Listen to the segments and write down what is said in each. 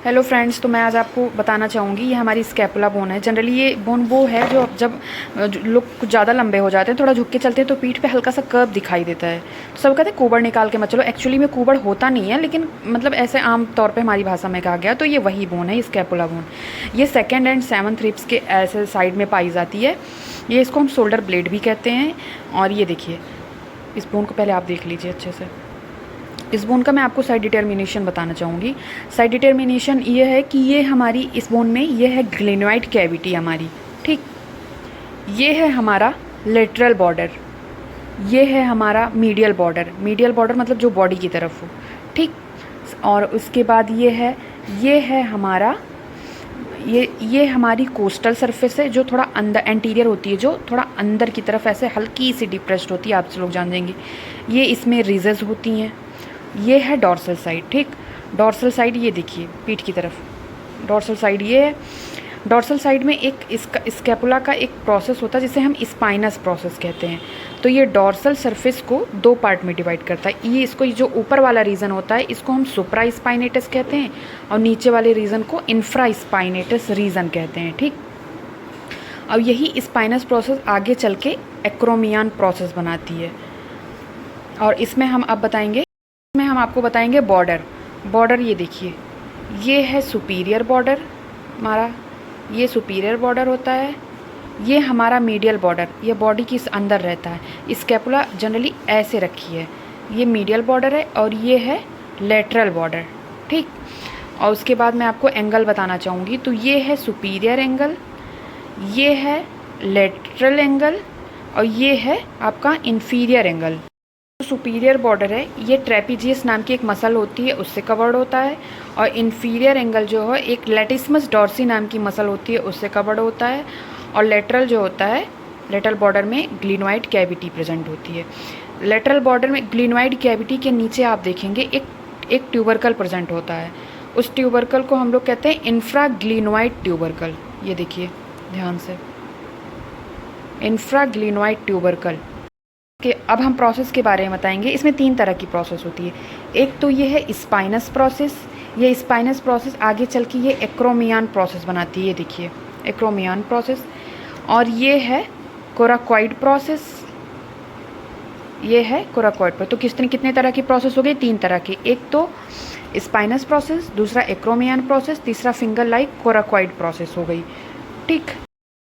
Hello friends, तो मैं आज आपको बताना चाहूँगी ये हमारी स्कैपुला बोन है। जनरली ये बोन वो है जो जब लोग कुछ ज़्यादा लंबे हो जाते हैं, थोड़ा झुक के चलते हैं, तो पीठ पे हल्का सा कर्व दिखाई देता है। तो सब कहते हैं कुबड़ निकाल के मत चलो। एक्चुअली में कुबड़ होता नहीं है, लेकिन मतलब ऐसे आम तौर पे हमारी भाषा में कहा गया, तो ये वही बोन है, स्कैपुला बोन। ये 2nd एंड 7th रिब्स के ऐसे साइड में पाई जाती है। ये इसको हम शोल्डर ब्लेड भी कहते हैं। और ये देखिए, इस बोन को पहले आप देख लीजिए अच्छे से। इस बोन का मैं आपको साइड डिटर्मिनेशन बताना चाहूँगी। साइड डिटर्मिनेशन ये है कि ये हमारी इस बोन में ये है ग्लेनोइड कैविटी हमारी, ठीक। ये है हमारा लेटरल बॉर्डर, ये है हमारा मीडियल बॉर्डर। मीडियल बॉर्डर मतलब जो बॉडी की तरफ हो, ठीक। और उसके बाद ये है हमारा ये हमारी कोस्टल सरफेस है, जो थोड़ा अंदर एंटीरियर होती है, जो थोड़ा अंदर की तरफ ऐसे हल्की सी डिप्रेस्ड होती है, आप लोग जान जाएंगे। ये इसमें रिजेस होती हैं। ये है डॉर्सल साइड, ठीक। डॉर्सल साइड ये देखिए पीठ की तरफ, डॉर्सल साइड ये है। डॉर्सल साइड में एक स्कैपुला का एक प्रोसेस होता है जिसे हम स्पाइनस प्रोसेस कहते हैं। तो ये डॉर्सल सरफेस को 2 पार्ट में डिवाइड करता है। ये जो ऊपर वाला रीजन होता है इसको हम सुप्रा स्पाइनेटस कहते हैं, और नीचे वाले रीजन को इंफ्रा स्पाइनेटस रीजन कहते हैं, ठीक। अब यही स्पाइनस प्रोसेस आगे चल के एक्रोमियन प्रोसेस बनाती है। और इसमें हम आपको बताएंगे बॉर्डर। ये देखिए, ये है सुपीरियर बॉर्डर हमारा, ये सुपीरियर बॉर्डर होता है। ये हमारा मीडियल बॉर्डर, ये बॉडी के अंदर रहता है। स्कैपुला जनरली ऐसे रखी है। ये मीडियल बॉर्डर है और ये है लेटरल बॉर्डर, ठीक। और उसके बाद मैं आपको एंगल बताना चाहूँगी। तो ये है सुपीरियर एंगल, ये है लेटरल एंगल, और ये है आपका इन्फीरियर एंगल। सुपीरियर बॉर्डर है, ये ट्रेपीजियस नाम की एक मसल होती है, उससे कवर्ड होता है। और इन्फीरियर एंगल जो है एक लेटिस्मस डॉर्सी नाम की मसल होती है, उससे कवर्ड होता है। और लेटरल जो होता है, लेटरल बॉर्डर में ग्लिनोइड कैविटी प्रेजेंट होती है। लेटरल बॉर्डर में ग्लिनोइड कैविटी के नीचे आप देखेंगे एक ट्यूबरकल प्रेजेंट होता है। उस ट्यूबरकल को हम लोग कहते हैं इंफ्राग्लिनोइड ट्यूबरकल। ये देखिए ध्यान से, इंफ्राग्लिनोइड ट्यूबरकल के। अब हम प्रोसेस के बारे में बताएंगे। इसमें 3 तरह की प्रोसेस होती है। एक तो ये है स्पाइनस प्रोसेस। ये स्पाइनस प्रोसेस आगे चल के ये एक्रोमियन प्रोसेस बनाती है। ये देखिए एक्रोमियन प्रोसेस। और ये है कोराकॉइड प्रोसेस, ये है कोराकॉइड प्रोसेस। तो कितने तरह की प्रोसेस हो गई? 3 तरह की। एक तो स्पाइनस प्रोसेस, दूसरा एक्रोमियन प्रोसेस, तीसरा फिंगर लाइक कोराकॉइड प्रोसेस हो गई, ठीक।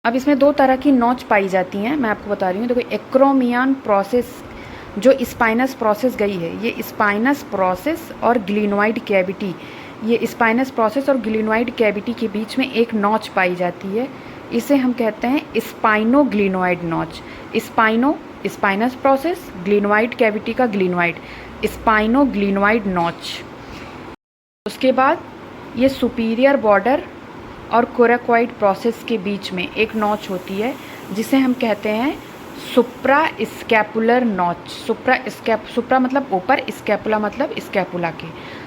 अब इसमें 2 तरह की नॉच पाई जाती हैं, मैं आपको बता रही हूँ। देखो, एक्रोमियन प्रोसेस जो स्पाइनस प्रोसेस गई है, ये स्पाइनस प्रोसेस और ग्लिनोइड कैविटी, ये स्पाइनस प्रोसेस और ग्लिनोइड कैविटी के बीच में एक नॉच पाई जाती है। इसे हम कहते हैं spinoglenoid notch. Spinous process, glenoid cavity का ग्लिनोइड, स्पाइनोग्लिनोइड नॉच। उसके बाद ये सुपीरियर बॉर्डर और कोराकॉइड प्रोसेस के बीच में एक नॉच होती है जिसे हम कहते हैं सुप्रा स्कैपुलर नॉच। सुप्रा मतलब ऊपर, स्कैपुला मतलब स्कैपुला के।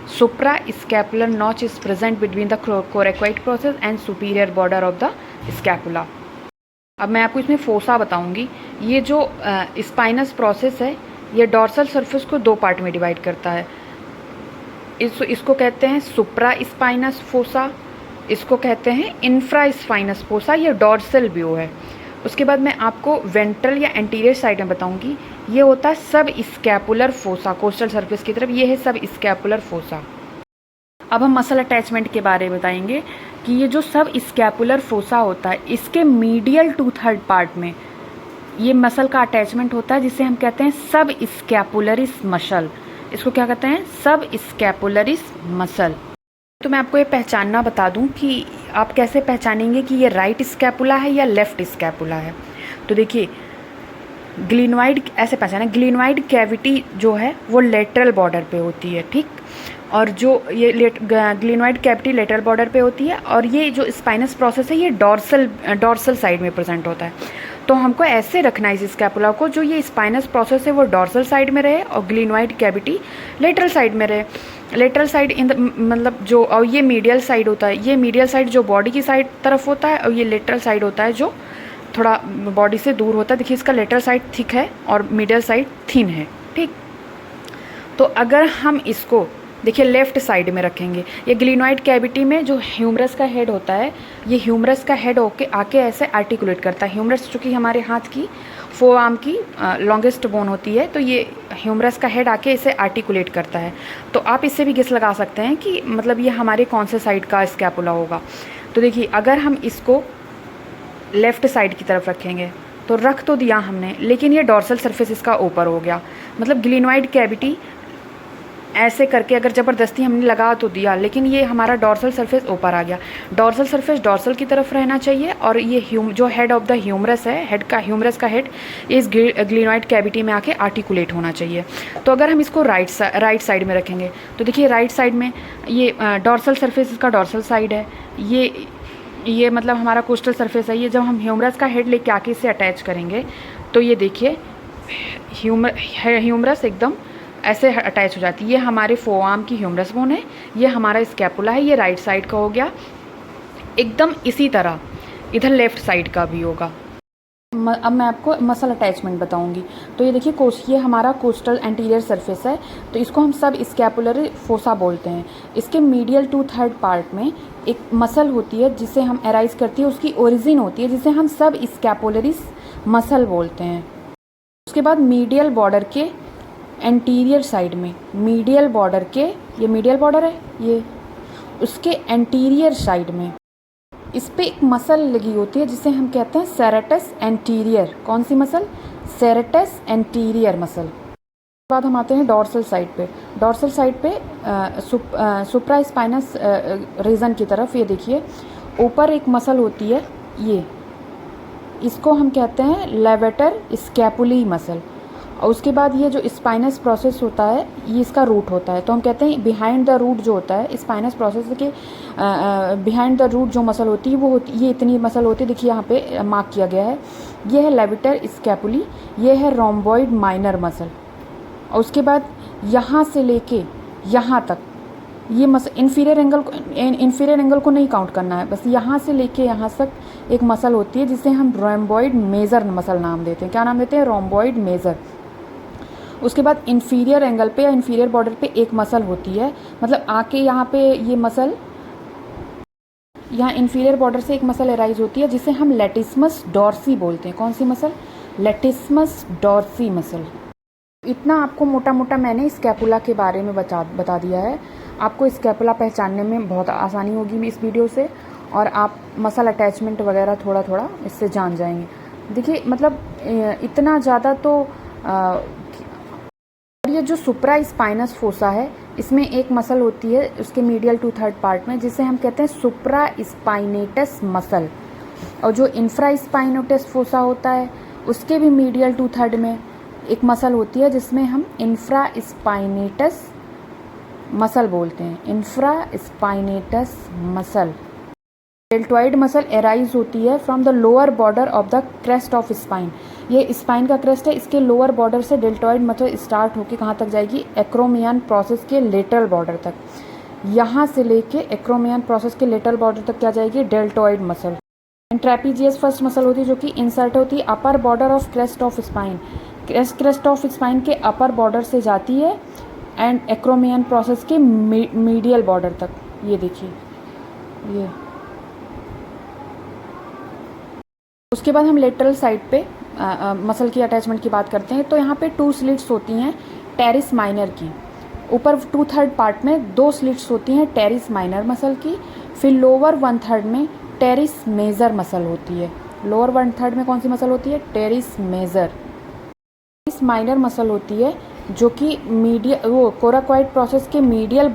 Supra scapular notch is present between the coracoid process and superior border of the scapula. अब मैं आपको इसमें फोसा बताऊंगी। ये जो स्पाइनस प्रोसेस है, ये डॉर्सल सरफेस को 2 पार्ट में डिवाइड करता है। इसको कहते हैं सुप्रा स्पाइनस फोसा, इसको कहते हैं इंफ्रा स्पाइनस फोसा। ये डॉर्सल व्यू है। उसके बाद मैं आपको वेंट्रल या एंटीरियर साइड में बताऊंगी। ये होता है सब स्कैपुलर फोसा, कोस्टल सरफेस की तरफ। ये है सब स्कैपुलर फोसा। अब हम मसल अटैचमेंट के बारे में बताएंगे कि ये जो सब स्कैपुलर फोसा होता है, इसके मीडियल 2/3 पार्ट में ये मसल का अटैचमेंट होता है, जिसे हम कहते हैं सब स्कैपुलरिस मसल। इसको क्या कहते हैं? सब स्कैपुलरिस मसल। तो मैं आपको ये पहचानना बता दूं कि आप कैसे पहचानेंगे कि ये राइट स्कैपुला है या लेफ्ट स्कैपुला है। तो देखिए, ग्लिनोइड ऐसे पहचाने, ग्लिनोइड कैविटी जो है वो लेटरल बॉर्डर पे होती है, ठीक। और जो ये ग्लिनोइड कैविटी लेटरल बॉर्डर पे होती है, और ये जो स्पाइनस प्रोसेस है ये डॉर्सल साइड में प्रेजेंट होता है। तो हमको ऐसे रखना है इस स्कैपुला को, जो ये स्पाइनस प्रोसेस है वो डॉर्सल साइड में रहे और ग्लिनोइड कैविटी लेटरल साइड में रहे। लेटरल साइड मतलब जो, और ये मीडियल साइड होता है। ये मीडियल साइड जो बॉडी की साइड तरफ होता है, और ये लेटरल साइड होता है जो थोड़ा बॉडी से दूर होता है। देखिए, इसका लेटरल साइड थिक है और मीडियल साइड थिन है, ठीक। तो अगर हम इसको देखिए लेफ़्ट साइड में रखेंगे। ये ग्लिनॉइड कैविटी में जो ह्यूमरस का हेड होता है, ये ह्यूमरस का हेड होके आके ऐसे आर्टिकुलेट करता है। ह्यूमरस चूँकि हमारे हाथ की फोर आर्म की लॉन्गेस्ट बोन होती है, तो ये ह्यूमरस का हेड आके इसे आर्टिकुलेट करता है। तो आप इससे भी गेस लगा सकते हैं कि मतलब ये हमारे कौन से साइड का स्कैपुला होगा। तो देखिए अगर हम इसको लेफ़्ट साइड की तरफ रखेंगे तो रख तो दिया हमने, लेकिन ये डॉर्सल सरफेस इसका ऊपर हो गया। मतलब ग्लिनॉइड कैविटी ऐसे करके अगर ज़बरदस्ती हमने लगा तो दिया, लेकिन ये हमारा डॉर्सल सरफेस ऊपर आ गया। डॉर्सल सरफेस डॉर्सल की तरफ रहना चाहिए, और ये जो हेड ऑफ द ह्यूमरस है, हेड का ह्यूमरस का हेड इस ग्लिनॉइड कैविटी में आके आर्टिकुलेट होना चाहिए। तो अगर हम इसको राइट साइड में रखेंगे तो देखिए राइट साइड में ये डॉर्सल सरफेस इसका डॉर्सल साइड है, ये मतलब हमारा कोस्टल सरफेस है। ये जब हम ह्यूमरस का हेड लेके आके इसे अटैच करेंगे तो ये देखिए ह्यूमरस एकदम ऐसे अटैच हो जाती है। ये हमारे फोआर्म की ह्यूमरस बोन है, ये हमारा स्कैपुला है, ये राइट साइड का हो गया। एकदम इसी तरह इधर लेफ़्ट साइड का भी होगा। अब मैं आपको मसल अटैचमेंट बताऊंगी। तो ये देखिए ये हमारा कोस्टल एंटीरियर सरफेस है, तो इसको हम सब स्कैपुलर फोसा बोलते हैं। इसके मीडियल 2/3 पार्ट में एक मसल होती है जिसे हम एराइज करती है, उसकी ओरिजिन होती है जिसे हम सब स्कैपुलरिस मसल बोलते हैं। उसके बाद मीडियल बॉर्डर के एंटीरियर साइड में, मीडियल बॉर्डर के, ये मीडियल बॉर्डर है, ये उसके एंटीरियर साइड में इस पे एक मसल लगी होती है जिसे हम कहते हैं सेरेटस एंटीरियर। कौन सी मसल? Serratus anterior muscle. उसके बाद हम आते हैं डॉर्सल साइड पे। डॉर्सल साइड पे सुप्रा स्पाइनस रीजन की तरफ, ये देखिए ऊपर एक मसल होती है, ये इसको हम कहते हैं लेवेटर स्कैपुली मसल। और उसके बाद ये जो स्पाइनस प्रोसेस होता है, ये इसका रूट होता है। तो हम कहते हैं बिहाइंड द रूट जो होता है स्पाइनस प्रोसेस के बिहाइंड द रूट जो मसल होती है वो होती, ये इतनी मसल होती है, देखिए यहाँ पे मार्क किया गया है। ये है लेविटर स्कैपुली, ये है रोम्बॉइड माइनर मसल। और उसके बाद यहाँ से लेके यहाँ तक ये मसल इन्फीरियर एंगल को नहीं काउंट करना है, बस यहाँ से लेके यहाँ तक एक मसल होती है जिसे हम रोम्बॉइड मेजर मसल नाम देते हैं। क्या नाम देते हैं? Rhomboid major. उसके बाद इन्फीरियर एंगल पे या इन्फीरियर बॉर्डर पे एक मसल होती है, मतलब आके यहाँ पे ये मसल, यहाँ इन्फीरियर बॉर्डर से एक मसल एराइज होती है जिसे हम लेटिस्मस डॉर्सी बोलते हैं। कौन सी मसल? Latissimus dorsi muscle. इतना आपको मोटा मोटा मैंने स्कैपुला के बारे में बता दिया है। आपको स्कैपुला पहचानने में बहुत आसानी होगी इस वीडियो से, और आप मसल अटैचमेंट वगैरह थोड़ा थोड़ा इससे जान जाएंगे। देखिए मतलब इतना ज़्यादा तो और ये जो सुप्रा स्पाइनस फोसा है, इसमें एक मसल होती है उसके मीडियल 2/3 पार्ट में जिसे हम कहते हैं सुप्रा स्पाइनेटस मसल। और जो इंफ्रा स्पाइनेटस फोसा होता है उसके भी मीडियल 2/3 में एक मसल होती है जिसमें हम इंफ्रा स्पाइनेटस मसल बोलते हैं। Infra spinatus muscle. Deltoid muscle arise होती है from the lower border of the crest of spine. ये स्पाइन का क्रेस्ट है, इसके लोअर बॉर्डर से डेल्टॉइड मसल स्टार्ट होकर कहाँ तक जाएगी? एक्रोमियन प्रोसेस के लेटरल बॉर्डर तक। यहाँ से लेके एक्रोमियन प्रोसेस के लेटरल बॉर्डर तक क्या जाएगी? Deltoid muscle. Trapezius first muscle होती है जो कि इंसर्ट होती है upper border of crest of spine. Crest of spine के अपर बॉर्डर से जाती है एंड एक्रोमियन प्रोसेस के मीडियल बॉर्डर तक। ये देखिए ये। उसके बाद हम लेटरल साइड पे मसल की अटैचमेंट की बात करते हैं। तो यहाँ पे 2 स्लिट्स होती हैं टेरिस माइनर की। ऊपर 2/3 पार्ट में 2 स्लिट्स होती हैं टेरिस माइनर मसल की। फिर लोअर 1/3 में टेरिस मेजर मसल होती है। लोअर 1/3 में कौन सी मसल होती है? Teres major. Teres minor muscle होती है जो कि कोराकॉइड प्रोसेस के मीडियल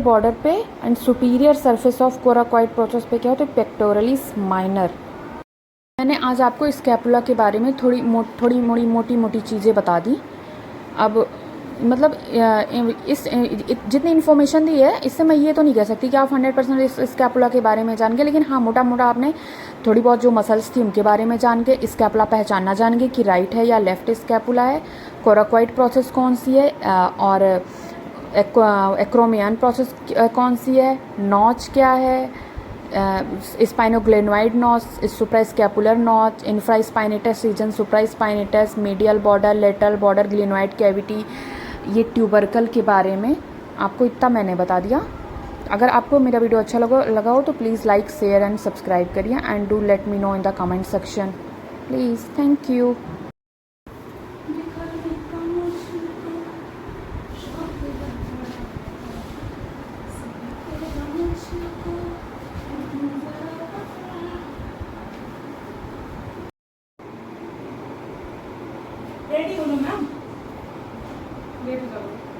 बॉर्डर पे and superior surface of coracoid process पे क्या होता है? Pectoralis minor. मैंने आज आपको स्कैपुला के बारे में थोड़ी मोटी चीज़ें बता दी। अब मतलब इस जितनी इन्फॉर्मेशन दी है इससे मैं ये तो नहीं कह सकती कि आप 100% इस स्कैपुला के बारे में जान गए, लेकिन हाँ मोटा मोटा आपने थोड़ी बहुत जो मसल्स थी उनके बारे में जान के स्कैपुला पहचानना जान गए कि राइट है या लेफ्ट स्कैपुला है, कोराकॉइड प्रोसेस कौन सी है और एक्रोमियन प्रोसेस कौन सी है, नॉच क्या है, spinoglenoid notch, suprascapular notch, infraspinatus region, supraspinatus, medial border, lateral border, glenoid cavity, ये ट्यूबरकल के बारे में आपको इतना मैंने बता दिया। अगर आपको मेरा वीडियो अच्छा लगा हो तो please like share and subscribe करिए and do let me know in the comment section please. Thank you. Ready हो ना मैम, रेडी करो।